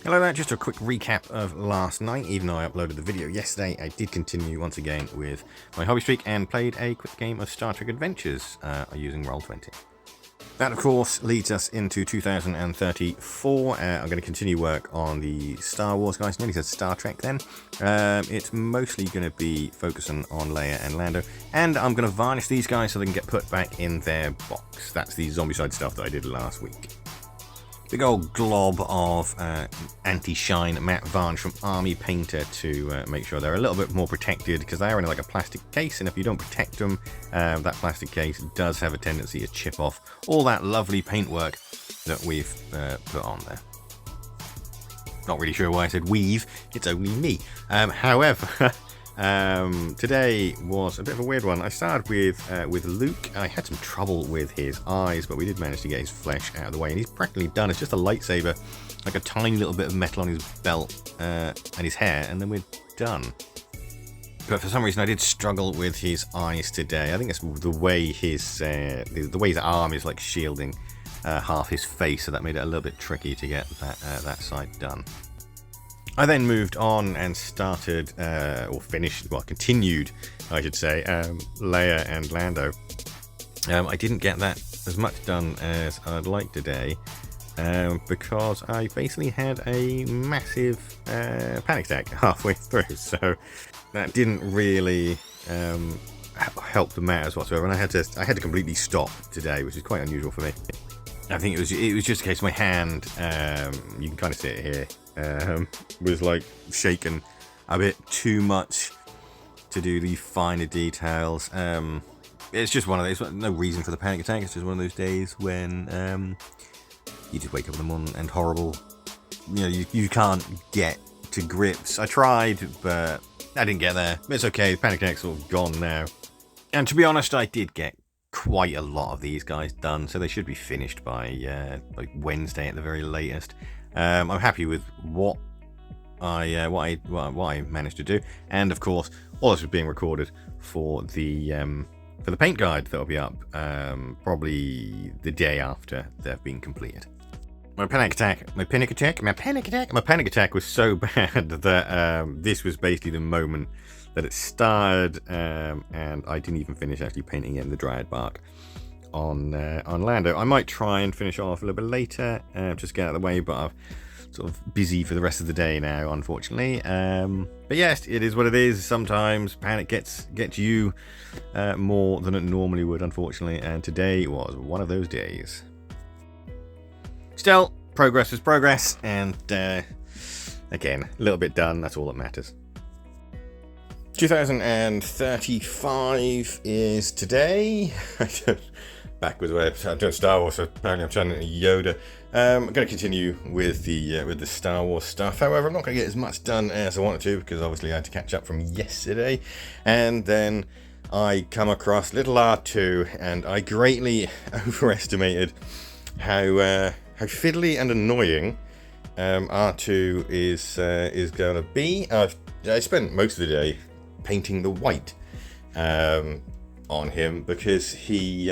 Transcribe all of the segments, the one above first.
Hello there, just a quick recap of last night. Even though I uploaded the video yesterday, I did continue once again with my hobby streak and played a quick game of Star Trek Adventures using Roll20. That, of course, leads us into 2034. I'm going to continue work on the Star Wars guys. Nearly said Star Trek then. It's mostly going to be focusing on Leia and Lando. And I'm going to varnish these guys so they can get put back in their box. That's the Zombicide stuff that I did last week. Big old glob of anti-shine matte varnish from Army Painter to make sure they're a little bit more protected, because they are in like a plastic case, and if you don't protect them, that plastic case does have a tendency to chip off all that lovely paintwork that we've put on there. Not really sure why I said weave, it's only me. However, today was a bit of a weird one. I started with Luke. I had some trouble with his eyes, but we did manage to get his flesh out of the way, and he's practically done. It's just a lightsaber, like a tiny little bit of metal on his belt and his hair, and then we're done. But for some reason I did struggle with his eyes today. I think it's the way his arm is like shielding half his face, so that made it a little bit tricky to get that side done. I then moved on and started, continued, I should say, Leia and Lando. I didn't get that as much done as I'd like today, because I basically had a massive panic attack halfway through, so that didn't really help the matters whatsoever, and I had to completely stop today, which is quite unusual for me. I think it was just a case of my hand, you can kind of see it here, was like shaken a bit too much to do the finer details. It's just one of those, no reason for the panic attack, it's just one of those days when you just wake up in the morning and horrible, you can't get to grips. I tried, but I didn't get there. It's okay, the panic attack's sort of gone now. And to be honest, I did get quite a lot of these guys done, so they should be finished by like Wednesday at the very latest. I'm happy with what I managed to do, and of course all this was being recorded for the paint guide that'll be up probably the day after they've been completed. My panic attack was so bad that this was basically the moment that it started, and I didn't even finish actually painting in the Dryad bark on Lando. I might try and finish off a little bit later, just get out of the way, but I'm sort of busy for the rest of the day now, unfortunately. But yes, it is what it is. Sometimes panic gets you more than it normally would, unfortunately, and today was one of those days. Still, progress is progress, and again, a little bit done, that's all that matters. 2035 is today. Backwards way. I'm doing Star Wars, so apparently I'm channeling Yoda. I'm going to continue with the Star Wars stuff. However, I'm not going to get as much done as I wanted to, because obviously I had to catch up from yesterday. And then I come across little R2, and I greatly overestimated how fiddly and annoying R2 is going to be. I spent most of the day painting the white on him, because he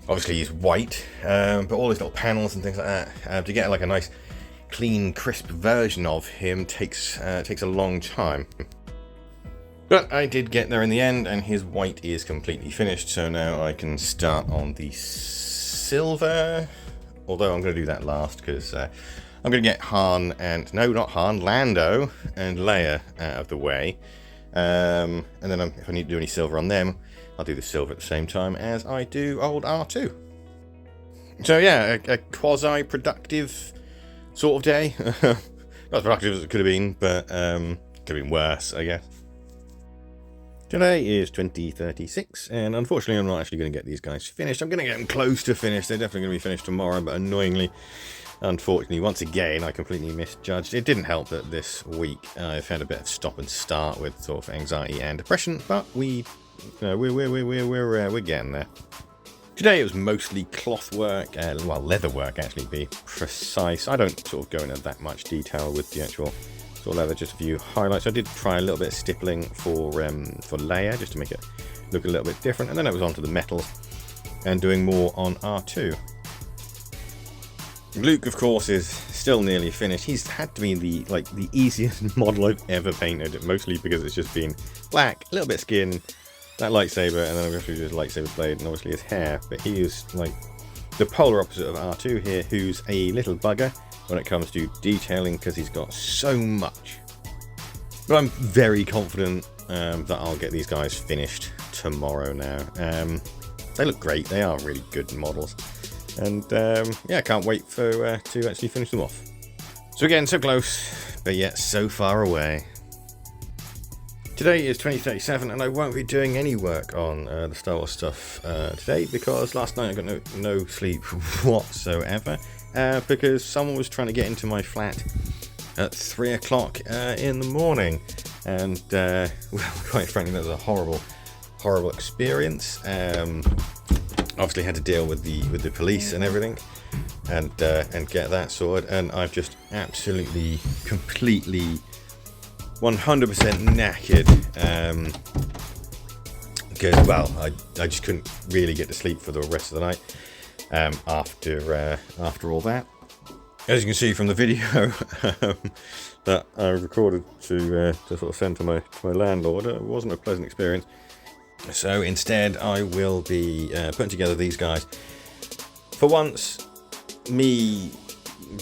obviously he's white, but all his little panels and things like that, to get like a nice clean crisp version of him takes a long time. But I did get there in the end, and his white is completely finished, so now I can start on the silver, although I'm going to do that last, because I'm going to get Lando and Leia out of the way. And then if I need to do any silver on them, I'll do the silver at the same time as I do old R2. So yeah, a quasi-productive sort of day. Not as productive as it could have been, but could have been worse, I guess. Today is 2036, and unfortunately I'm not actually going to get these guys finished. I'm going to get them close to finished. They're definitely going to be finished tomorrow, but annoyingly, unfortunately, once again, I completely misjudged. It didn't help that this week I've had a bit of stop and start with sort of anxiety and depression, but we're getting there. Today it was mostly cloth work, leather work actually, to be precise. I don't sort of go into that much detail with the actual sort of leather, just a few highlights. I did try a little bit of stippling for Leia, just to make it look a little bit different, and then it was onto the metals and doing more on R2. Luke, of course, is still nearly finished. He's had to be the easiest model I've ever painted, mostly because it's just been black, a little bit of skin, that lightsaber, and then obviously his lightsaber blade, and obviously his hair. But he is like the polar opposite of R2 here, who's a little bugger when it comes to detailing, because he's got so much. But I'm very confident that I'll get these guys finished tomorrow now. They look great. They are really good models. And yeah, I can't wait to actually finish them off. So again, so close, but yet so far away. Today is 2037, and I won't be doing any work on the Star Wars stuff today, because last night I got no sleep whatsoever, because someone was trying to get into my flat at 3 o'clock in the morning, and well, quite frankly, that was a horrible experience. Obviously had to deal with the police and everything, and get that sorted, and I've just absolutely, completely, 100% knackered, because, well, I just couldn't really get to sleep for the rest of the night after all that. As you can see from the video that I recorded to sort of send to my landlord, it wasn't a pleasant experience. So instead, I will be putting together these guys. For once, me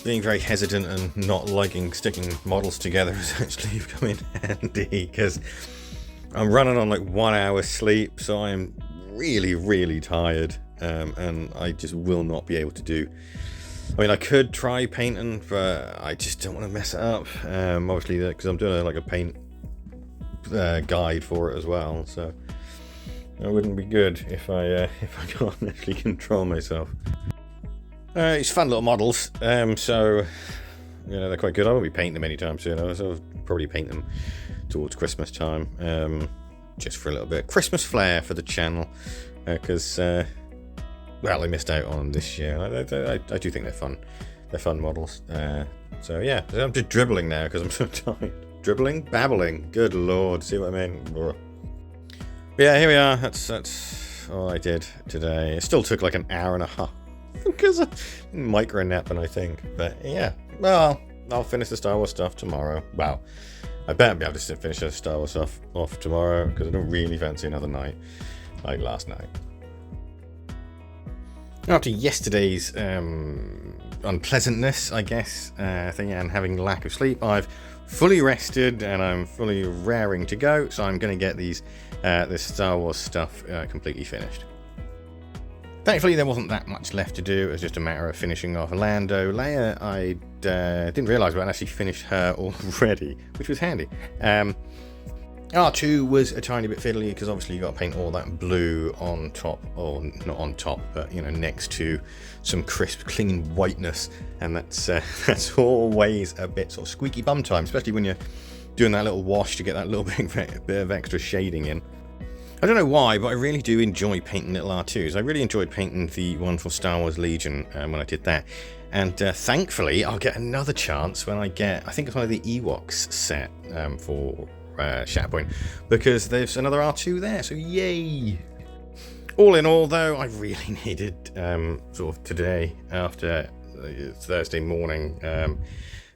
being very hesitant and not liking sticking models together has actually come in handy, because I'm running on like 1 hour sleep, so I'm really tired, and I just will not be able to do. I mean, I could try painting, but I just don't want to mess it up. Obviously, because I'm doing a paint guide for it as well, so it wouldn't be good if I can't actually control myself. It's fun little models, so you know, they're quite good. I won't be painting them anytime soon. I'll probably paint them towards Christmas time, just for a little bit Christmas flair for the channel, because well, I missed out on them this year. I do think they're fun. They're fun models. So yeah, I'm just dribbling now because I'm so tired. Dribbling, babbling. Good lord, see what I mean? But yeah, here we are. That's all I did today. It still took like an hour and a half because of micro napping, I think. But yeah, well, I'll finish the Star Wars stuff tomorrow. Well, I better be able to finish the Star Wars stuff off tomorrow, because I don't really fancy another night like last night. After yesterday's unpleasantness, I guess, thing, and having lack of sleep, I've fully rested and I'm fully raring to go. So I'm going to get this Star Wars stuff completely finished. Thankfully, there wasn't that much left to do. It was just a matter of finishing off Lando. Leia, I didn't realise, but I actually finished her already, which was handy. R2 was a tiny bit fiddly, because obviously you got to paint all that blue on top, or not on top, but you know, next to some crisp, clean whiteness, and that's always a bit sort of squeaky bum time, especially when you're doing that little wash to get that little bit of extra shading in. I don't know why, but I really do enjoy painting little R2s. I really enjoyed painting the one for Star Wars Legion when I did that, and thankfully I'll get another chance when I get, I think it's one of the Ewoks set for Shatterpoint, because there's another R2 there, so yay! All in all, though, I really needed sort of today, after Thursday morning,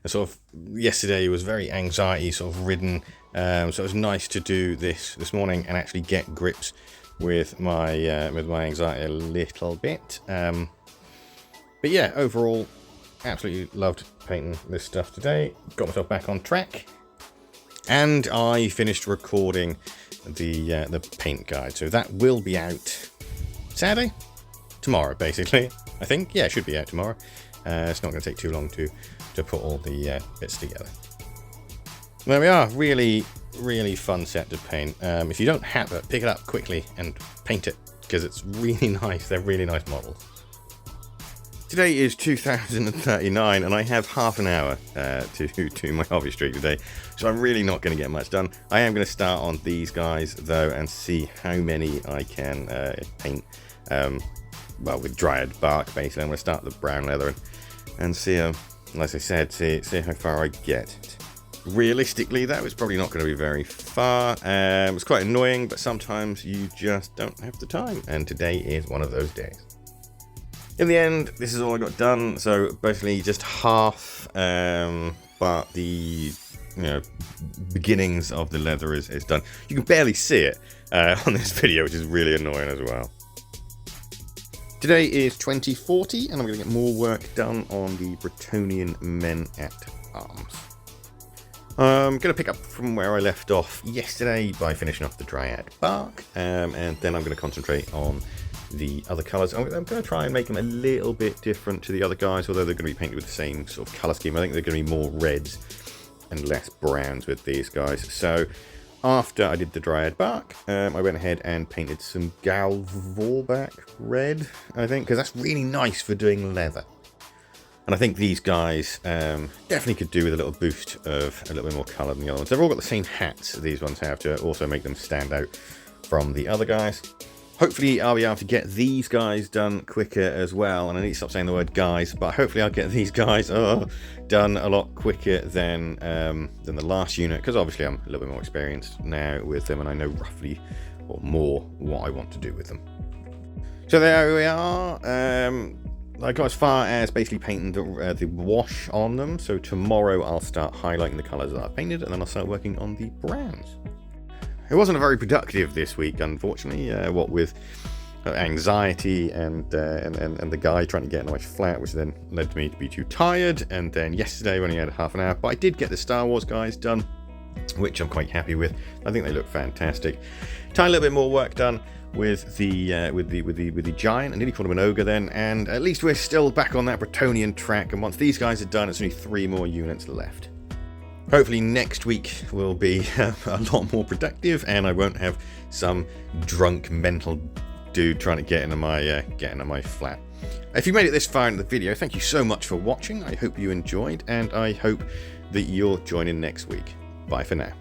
sort of yesterday was very anxiety sort of ridden, so it was nice to do this morning and actually get grips with my anxiety a little bit. But yeah, overall, absolutely loved painting this stuff today. Got myself back on track. And I finished recording the paint guide, so that will be out Saturday, tomorrow, basically. I think, yeah, it should be out tomorrow. It's not going to take too long to put all the bits together. There we are. Really fun set to paint. If you don't have it, pick it up quickly and paint it, because it's really nice. They're really nice models. Today is 2039, and I have half an hour to do my hobby streak today, so I'm really not going to get much done. I am going to start on these guys, though, and see how many I can paint, well, with dried bark, basically. I'm going to start the brown leather and see, as I said, see how far I get. Realistically, that was probably not going to be very far. It was quite annoying, but sometimes you just don't have the time, and today is one of those days. In the end, this is all I got done. So basically just half, but the beginnings of the leather is done. You can barely see it on this video, which is really annoying as well. Today is 2040, and I'm going to get more work done on the Bretonnian men at arms. I'm going to pick up from where I left off yesterday by finishing off the Dryad bark, and then I'm going to concentrate on the other colours. I'm going to try and make them a little bit different to the other guys, although they're going to be painted with the same sort of colour scheme. I think they're going to be more reds and less browns with these guys. So after I did the Dryad bark, I went ahead and painted some Galvorback red, I think, because that's really nice for doing leather. And I think these guys definitely could do with a little boost of a little bit more colour than the other ones. They've all got the same hats these ones have to also make them stand out from the other guys. Hopefully I'll be able to get these guys done quicker as well. And I need to stop saying the word guys, but hopefully I'll get these guys done a lot quicker than the last unit, because obviously I'm a little bit more experienced now with them and I know roughly or more what I want to do with them. So there we are. I got as far as basically painting the wash on them. So tomorrow I'll start highlighting the colours that I've painted, and then I'll start working on the browns. It wasn't a very productive this week, unfortunately. What with anxiety and the guy trying to get into my flat, which then led to me to be too tired. And then yesterday when I had half an hour, but I did get the Star Wars guys done, which I'm quite happy with. I think they look fantastic. Tiny little bit more work done with the giant. I nearly called him an ogre then, and at least we're still back on that Bretonnian track. And once these guys are done, it's only 3 more units left. Hopefully next week will be a lot more productive, and I won't have some drunk mental dude trying to get into my flat. If you made it this far in the video, thank you so much for watching. I hope you enjoyed, and I hope that you'll join in next week. Bye for now.